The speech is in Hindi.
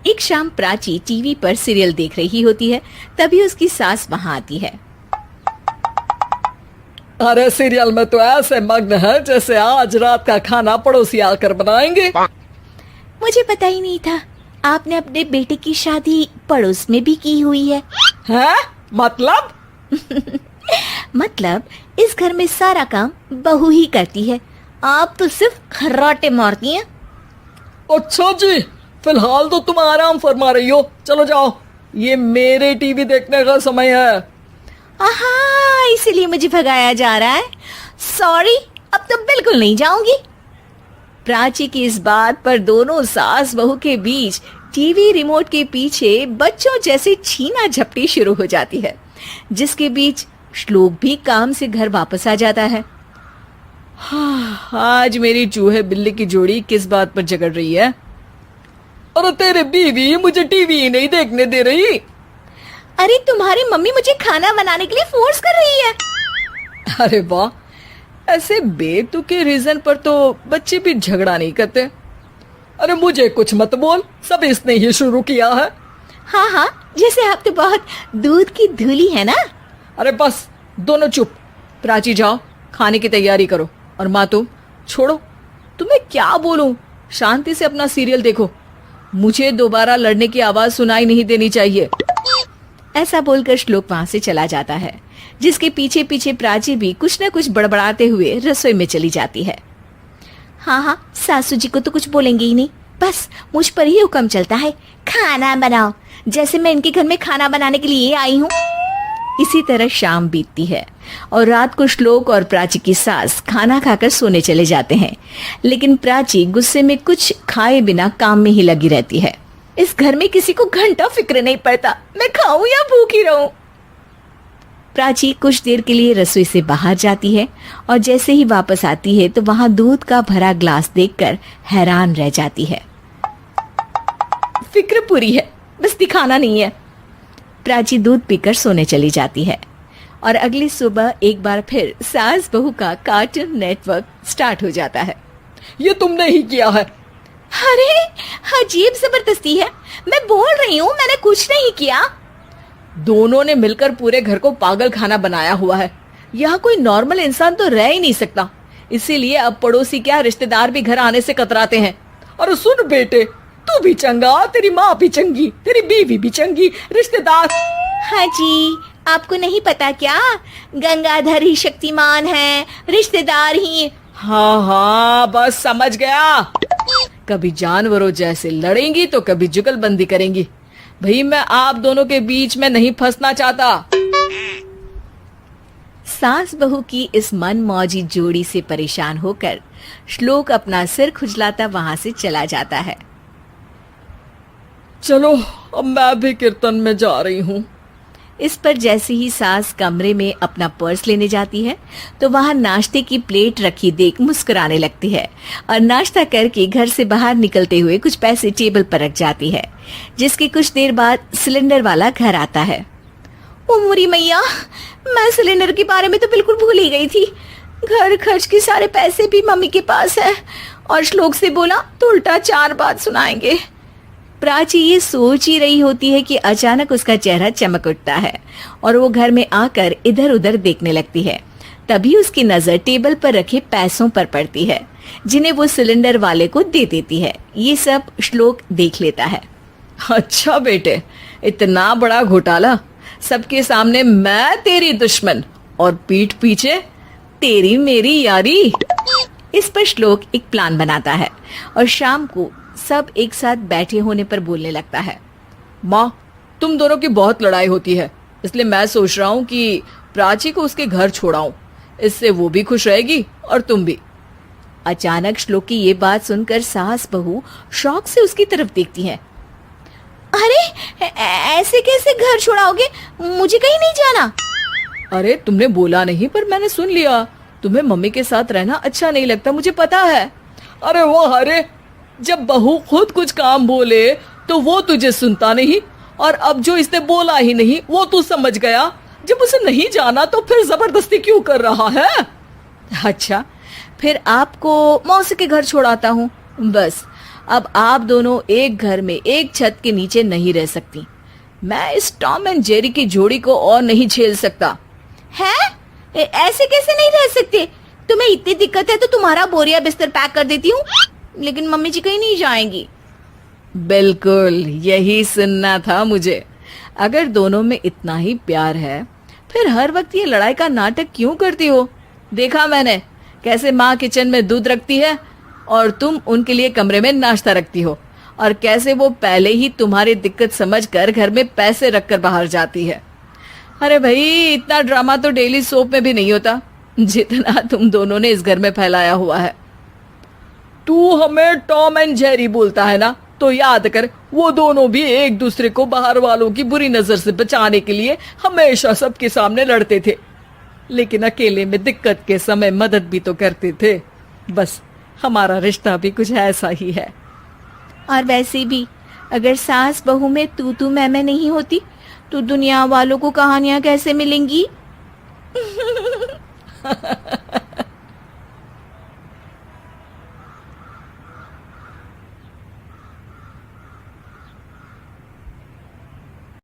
एक शाम प्राची टीवी पर सीरियल देख रही होती है। तभी उसकी सास वहाँ आती है। अरे सीरियल में तो ऐसे मग्न है जैसे आज रात का खाना पड़ोसी आकर बनाएंगे। मुझे पता ही नहीं था आपने अपने बेटे की शादी पड़ोस में भी की हुई है। हैं? मतलब? मतलब इस घर में सारा काम बहू ही करती है, आप तो सिर्फ खर्राटे मारती हैं। अच्छा जी, फिलहाल तो तुम आराम फरमा रही हो, चलो जाओ, ये मेरे टीवी देखने का समय है। आहा, इसीलिए मुझे भगाया जा रहा है। सॉरी, अब तो बिल्कुल नहीं जाऊंगी। प्राची की इस बात पर दोनों सास बहू के बीच टीवी रिमोट के पीछे बच्चों जैसे छीना झपटी शुरू हो जाती है, जिसके बीच श्लोक भी काम से घर वापस आ जाता है। आज मेरी चूहे बिल्ली की जोड़ी किस बात पर झगड़ रही है? अरे तेरे बीवी मुझे टीवी ही नहीं देखने दे रही। अरे तुम्हारी मम्मी मुझे खाना बनाने के लिए फोर्स कर रही है। अरे वाह, ऐसे बेतुके रीजन पर तो बच्चे भी झगड़ा नहीं करते। अरे मुझे कुछ मत बोल, सब इसने ही शुरू किया है। हाँ हाँ, जैसे आप तो बहुत दूध की धूली है ना। अरे बस, दोनों चुप। प्राची जाओ, खाने की तैयारी करो। और माँ तुम छोड़ो, तुम्हें क्या बोलूं, शांति से अपना सीरियल देखो, मुझे दोबारा लड़ने की आवाज सुनाई नहीं देनी चाहिए। ऐसा बोलकर श्लोक वहां से चला जाता है, जिसके पीछे पीछे प्राची भी कुछ न कुछ बड़बड़ाते हुए रसोई में चली जाती है। हाँ हाँ, सासू जी को तो कुछ बोलेंगे ही नहीं, बस मुझ पर ही हुक्म चलता है, खाना बनाओ, जैसे मैं इनके घर में खाना बनाने के लिए आई हूँ। इसी तरह शाम बीतती है और रात को श्लोक और प्राची की सास खाना खाकर सोने चले जाते हैं, लेकिन प्राची गुस्से में कुछ खाए बिना काम में ही लगी रहती है। इस घर में किसी को घंटा फिक्र नहीं पड़ता, मैं खाऊं या भूखी रहूं। प्राची कुछ देर के लिए रसोई से बाहर जाती है और जैसे ही वापस आती है तो वहां दूध का भरा ग्लास देखकर हैरान रह जाती है। फिक्र पूरी है, बस दिखाना नहीं है। प्राची दूध पीकर सोने चली जाती है और अगली सुबह एक बार फिर सास बहू का कार्टून नेटवर्क स्टार्ट हो जाता है। ये तुमने ही किया है। अरे अजीब जबरदस्ती है, मैं बोल रही हूँ मैंने कुछ नहीं किया। दोनों ने मिलकर पूरे घर को पागल खाना बनाया हुआ है। यहाँ कोई नॉर्मल इंसान तो रह ही नहीं सकता, इसीलिए अब पड़ोसी क्या रिश्तेदार भी घर आने से कतराते हैं। और सुन बेटे, तू भी चंगा, तेरी माँ भी चंगी, तेरी बीवी भी चंगी, रिश्तेदार। हाँ जी, आपको नहीं पता क्या, गंगाधर ही शक्तिमान है, रिश्तेदार ही। हाँ हाँ, बस समझ गया। कभी जानवरों जैसे लड़ेंगी तो कभी जुगलबंदी करेंगी। भाई मैं आप दोनों के बीच में नहीं फंसना चाहता। सास बहू की इस मनमौजी जोड़ी से परेशान होकर श्लोक अपना सिर खुजलाता वहां से चला जाता है। चलो अब मैं भी कीर्तन में जा रही हूँ। इस पर जैसे ही सास कमरे में अपना पर्स लेने जाती है तो वहां नाश्ते की प्लेट रखी देख मुस्कुराने लगती है और नाश्ता करके घर से बाहर निकलते हुए कुछ पैसे टेबल पर रख जाती है, जिसके कुछ देर बाद सिलेंडर वाला घर आता है। ओ मोरी मैया, मैं सिलेंडर के बारे में तो बिल्कुल भूल ही गई थी। घर खर्च के सारे पैसे भी मम्मी के पास है और श्लोक से बोला तो उल्टा 4 बात सुनाएंगे। प्राची ये सोच ही रही होती है कि अचानक उसका चेहरा चमक उठता है और वो घर में आकर इधर उधर देखने लगती है। तभी उसकी नजर टेबल पर रखे पैसों पर पड़ती है, जिन्हें वो सिलेंडर वाले को दे देती है। ये सब श्लोक देख लेता है। अच्छा बेटे, इतना बड़ा घोटाला, सबके सामने मैं तेरी दुश्मन और पीठ पीछे तेरी मेरी यारी। इस पर श्लोक एक प्लान बनाता है और शाम को सब एक साथ बैठे होने पर बोलने लगता है। माँ, तुम दोनों की बहुत लड़ाई होती है, इसलिए मैं सोच रहा हूँ कि प्राची को उसके घर छोड़ाऊं, इससे वो भी खुश रहेगी और तुम भी। अचानक श्लोक की ये बात सुनकर सास बहू शौक से उसकी तरफ देखती हैं। अरे ऐसे कैसे घर छोड़ाओगे, मुझे कहीं नहीं जाना। अरे तुमने बोला नहीं पर मैंने सुन लिया, तुम्हें मम्मी के साथ रहना अच्छा नहीं लगता, मुझे पता है। अरे वो, अरे जब बहू खुद कुछ काम बोले तो वो तुझे सुनता नहीं, और अब जो इसने बोला ही नहीं वो तू समझ गया। जब उसे नहीं जाना तो फिर जबरदस्ती क्यों कर रहा है? अच्छा, फिर आपको मौसी के घर छोड़ाता हूँ, बस अब आप दोनों एक घर में एक छत के नीचे नहीं रह सकती। मैं इस टॉम एंड जेरी की जोड़ी को और नहीं झेल सकता। है? ऐसे कैसे नहीं रह सकते? तुम्हें इतनी दिक्कत है तो तुम्हारा बोरिया बिस्तर पैक कर देती हूँ, लेकिन मम्मी जी कहीं नहीं जाएंगी। बिल्कुल यही सुनना था मुझे। अगर दोनों में इतना ही प्यार है फिर हर वक्त ये लड़ाई का नाटक क्यों करती हो? देखा मैंने कैसे माँ किचन में दूध रखती है और तुम उनके लिए कमरे में नाश्ता रखती हो, और कैसे वो पहले ही तुम्हारी दिक्कत समझकर घर में पैसे रखकर बाहर जाती है। अरे भाई, इतना ड्रामा तो डेली सोप में भी नहीं होता जितना तुम दोनों ने इस घर में फैलाया हुआ है। तू हमें टॉम एंड जेरी बोलता है ना, तो याद कर वो दोनों भी एक दूसरे को बाहर वालों की बुरी नजर से बचाने के लिए हमेशा सबके सामने लड़ते थे, लेकिन अकेले में दिक्कत के समय मदद भी तो करते थे। बस हमारा रिश्ता भी कुछ ऐसा ही है। और वैसे भी अगर सास बहू में तू मैं नहीं होती तो दुनिया वालों को कहानियां कैसे मिलेंगी?